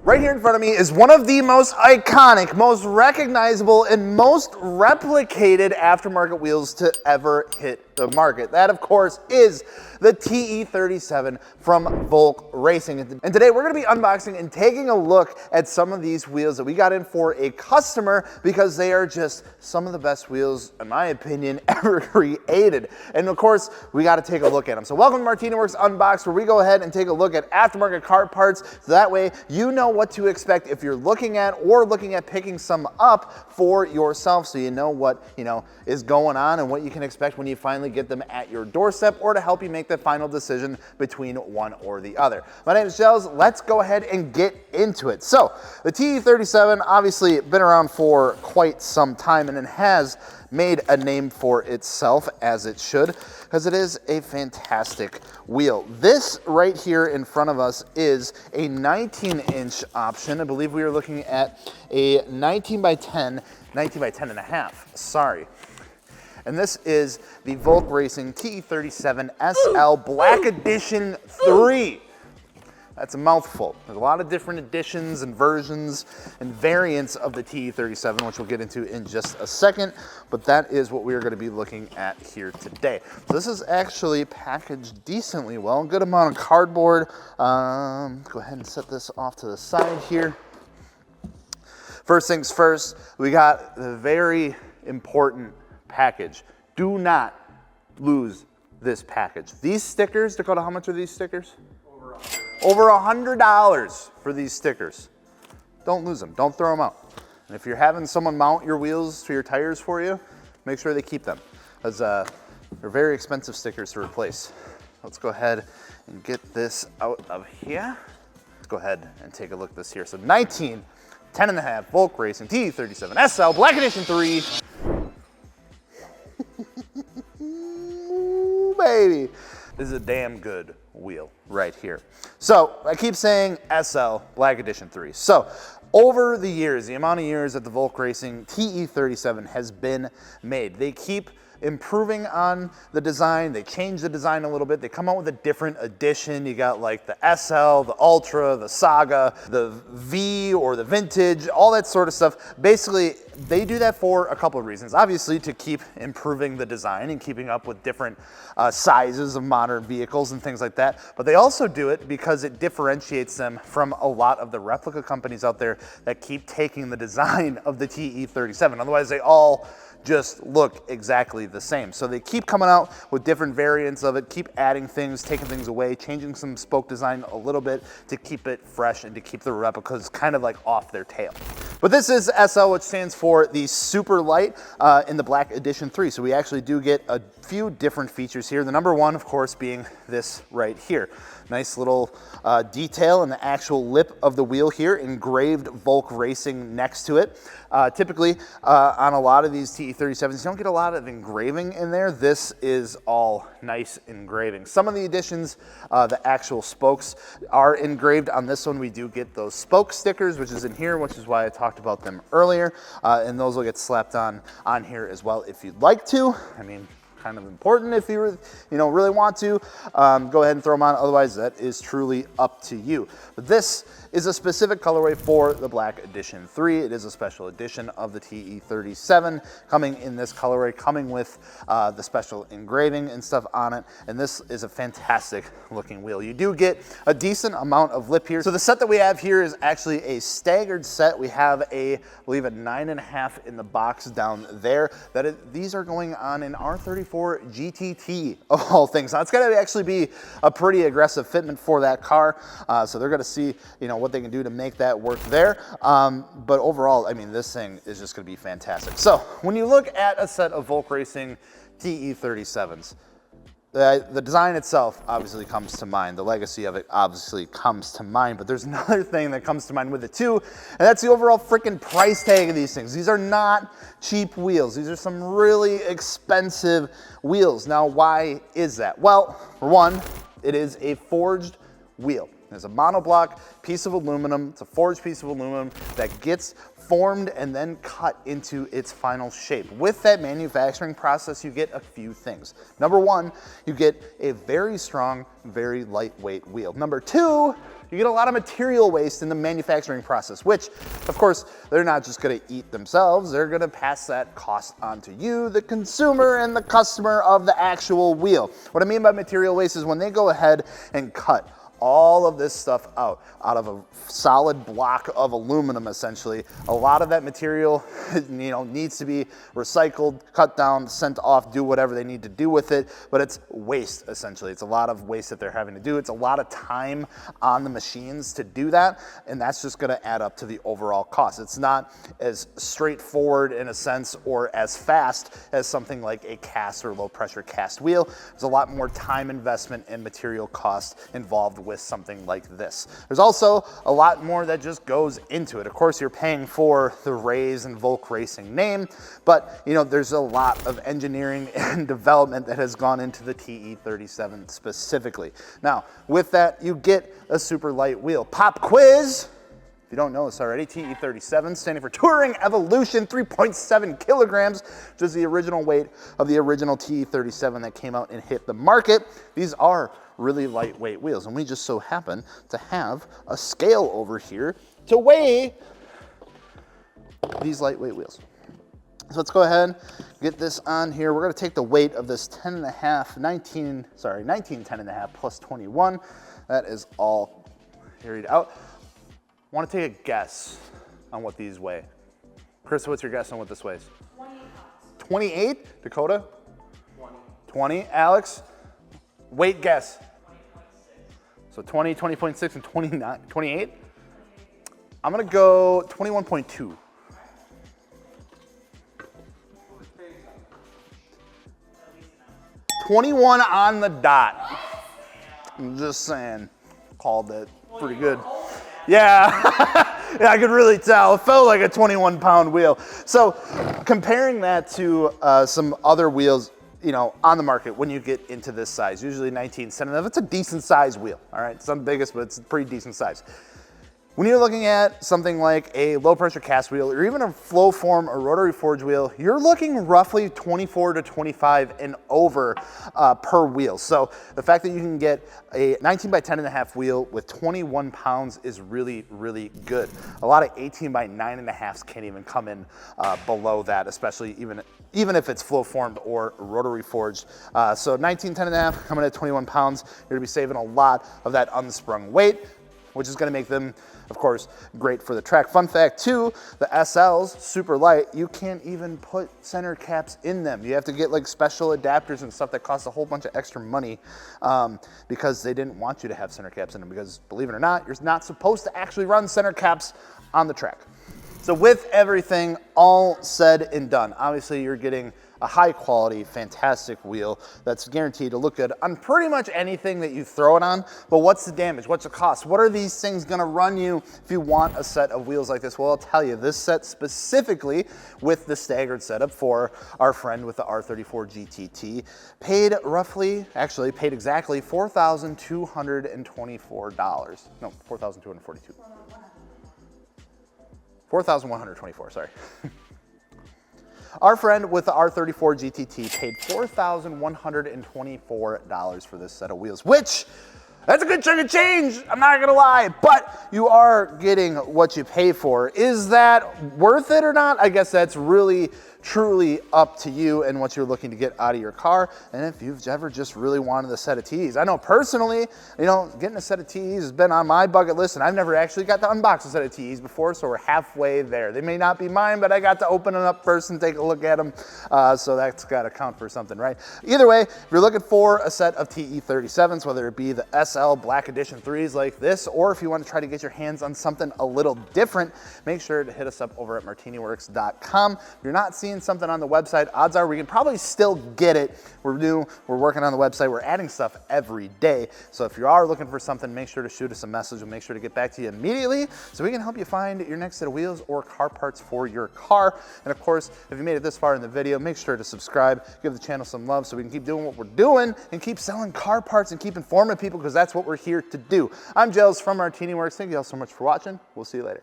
Right here in front of me is one of the most iconic, most recognizable, and most replicated aftermarket wheels to ever hit the market. That, of course, is the TE37 from Volk Racing. And today we're going to be unboxing and taking a look at some of these wheels that we got in for a customer because they are just some of the best wheels, in my opinion, ever created. And of course, we got to take a look at them. So welcome to Martina Works Unboxed, where we go ahead and take a look at aftermarket car parts, so that way you know what to expect if you're looking at picking some up for yourself, so you know what is going on and what you can expect when you finally get them at your doorstep, or to help you make the final decision between one or the other. My name is Gels. Let's go ahead and get into it. So the TE37 obviously been around for quite some time, and it has made a name for itself, as it should, because it is a fantastic wheel. This right here in front of us is a 19-inch option. I believe we are looking at a 19 by 10 and a half, sorry. And this is the Volk Racing TE37SL Black Edition 3. That's a mouthful. There's a lot of different editions and versions and variants of the TE37, which we'll get into in just a second, but that is what we're going to be looking at here today. So this is actually packaged decently well, a good amount of cardboard. Go ahead and set this off to the side here. First things first, we got the very important package. Do not lose this package. These stickers, Dakota, how much are these stickers? Over $100 for these stickers. Don't lose them, don't throw them out. And if you're having someone mount your wheels to your tires for you, make sure they keep them, because they're very expensive stickers to replace. Let's go ahead and get this out of here. Let's go ahead and take a look at this here. So 19, 10 and a half, Volk Racing TE37SL Black Edition 3. Ooh, baby. This is a damn good wheel right here. So I keep saying SL Black Edition 3. So over the years, the amount of years that the Volk Racing TE37 has been made, they keep improving on the design. They change the design a little bit. They come out with a different edition. You got like the SL, the Ultra, the Saga, the V or the Vintage, all that sort of stuff. Basically, they do that for a couple of reasons. Obviously, to keep improving the design and keeping up with different sizes of modern vehicles and things like that. But they also do it because it differentiates them from a lot of the replica companies out there that keep taking the design of the TE37. Otherwise, they all just look exactly the same. So they keep coming out with different variants of it, keep adding things, taking things away, changing some spoke design a little bit to keep it fresh and to keep the replicas kind of like off their tail. But this is SL, which stands for the Super Light in the Black Edition 3. So we actually do get a few different features here. The number one, of course, being this right here. Nice little detail in the actual lip of the wheel here, engraved Volk Racing next to it. Typically, on a lot of these TE37s, you don't get a lot of engraving in there. This is all nice engraving. Some of the additions, the actual spokes are engraved. On this one, we do get those spoke stickers, which is in here, which is why I talked about them earlier. And those will get slapped on here as well if you'd like to. I mean, kind of important if you really want to. Go ahead and throw them on. Otherwise, that is truly up to you. But this is a specific colorway for the Black Edition 3. It is a special edition of the TE37, coming in this colorway, coming with the special engraving and stuff on it. And this is a fantastic looking wheel. You do get a decent amount of lip here. So the set that we have here is actually a staggered set. We have I believe a 9.5 in the box down there. These are going on an R34 GTT of all things. Now it's going to actually be a pretty aggressive fitment for that car. So they're going to see, what they can do to make that work there. But overall, I mean, this thing is just going to be fantastic. So when you look at a set of Volk Racing TE37s, the design itself obviously comes to mind. The legacy of it obviously comes to mind. But there's another thing that comes to mind with it too, and that's the overall freaking price tag of these things. These are not cheap wheels. These are some really expensive wheels. Now, why is that? Well, for one, it is a forged wheel. It's a monoblock piece of aluminum. It's a forged piece of aluminum that gets formed and then cut into its final shape. With that manufacturing process, you get a few things. Number one, you get a very strong, very lightweight wheel. Number two, you get a lot of material waste in the manufacturing process, which of course they're not just gonna eat themselves, they're gonna pass that cost on to you, the consumer and the customer of the actual wheel. What I mean by material waste is when they go ahead and cut all of this stuff out of a solid block of aluminum, essentially. A lot of that material, needs to be recycled, cut down, sent off, do whatever they need to do with it, but it's waste, essentially. It's a lot of waste that they're having to do. It's a lot of time on the machines to do that, and that's just gonna add up to the overall cost. It's not as straightforward in a sense or as fast as something like a cast or low pressure cast wheel. There's a lot more time investment and material cost involved with something like this. There's also a lot more that just goes into it. Of course, you're paying for the Rays and Volk Racing name, but there's a lot of engineering and development that has gone into the TE37 specifically. Now, with that, you get a super light wheel. Pop quiz! If you don't know this already, TE37 standing for Touring Evolution, 3.7 kilograms, which is the original weight of the original TE37 that came out and hit the market. These are really lightweight wheels, and we just so happen to have a scale over here to weigh these lightweight wheels. So let's go ahead, get this on here. We're gonna take the weight of this 19 10 and a half plus 21. That is all carried out. I want to take a guess on what these weigh. Chris, what's your guess on what this weighs? 28 pounds. 28? Dakota? 20. 20. Alex? Weight guess. 20.6. So 20, 20.6, and 29, 28? I'm going to go 21.2. 21 on the dot. I'm just saying, called it pretty good. Yeah, yeah, I could really tell. It felt like a 21-pound wheel. So comparing that to some other wheels, on the market when you get into this size, usually 19 centimeters, it's a decent size wheel, all right? It's not the biggest, but it's a pretty decent size. When you're looking at something like a low pressure cast wheel or even a flow form or rotary forge wheel, you're looking roughly 24 to 25 and over per wheel. So the fact that you can get a 19 by 10 and a half wheel with 21 pounds is really, really good. A lot of 18 by 9 and a halves can't even come in below that, especially even if it's flow formed or rotary forged. So 19, 10 and a half coming at 21 pounds, you're gonna be saving a lot of that unsprung weight, which is gonna make them, of course, great for the track. Fun fact too, the SLs, super light, you can't even put center caps in them. You have to get like special adapters and stuff that cost a whole bunch of extra money because they didn't want you to have center caps in them because, believe it or not, you're not supposed to actually run center caps on the track. So with everything all said and done, obviously you're getting a high quality, fantastic wheel that's guaranteed to look good on pretty much anything that you throw it on. But what's the damage? What's the cost? What are these things gonna run you if you want a set of wheels like this? Well, I'll tell you, this set specifically with the staggered setup for our friend with the R34 GTT paid exactly $4,224. No, $4,242. $4,124, sorry. Our friend with the R34 GTT paid $4,124 for this set of wheels, which, that's a good chunk of change, I'm not gonna lie, but you are getting what you pay for. Is that worth it or not? I guess that's really, truly up to you and what you're looking to get out of your car, and if you've ever just really wanted a set of TEs. I know personally, getting a set of TEs has been on my bucket list, and I've never actually got to unbox a set of TEs before, so we're halfway there. They may not be mine, but I got to open them up first and take a look at them, so that's got to count for something, right? Either way, if you're looking for a set of TE37s, whether it be the SL Black Edition 3s like this, or if you want to try to get your hands on something a little different, make sure to hit us up over at martiniworks.com. If you're not seeing something on the website, odds are we can probably still get it. We're new, we're working on the website, we're adding stuff every day. So if you are looking for something, make sure to shoot us a message. We'll make sure to get back to you immediately so we can help you find your next set of wheels or car parts for your car. And of course, if you made it this far in the video, make sure to subscribe, give the channel some love so we can keep doing what we're doing and keep selling car parts and keep informing people because that's what we're here to do. I'm Jels from Martini Works. Thank you all so much for watching. We'll see you later.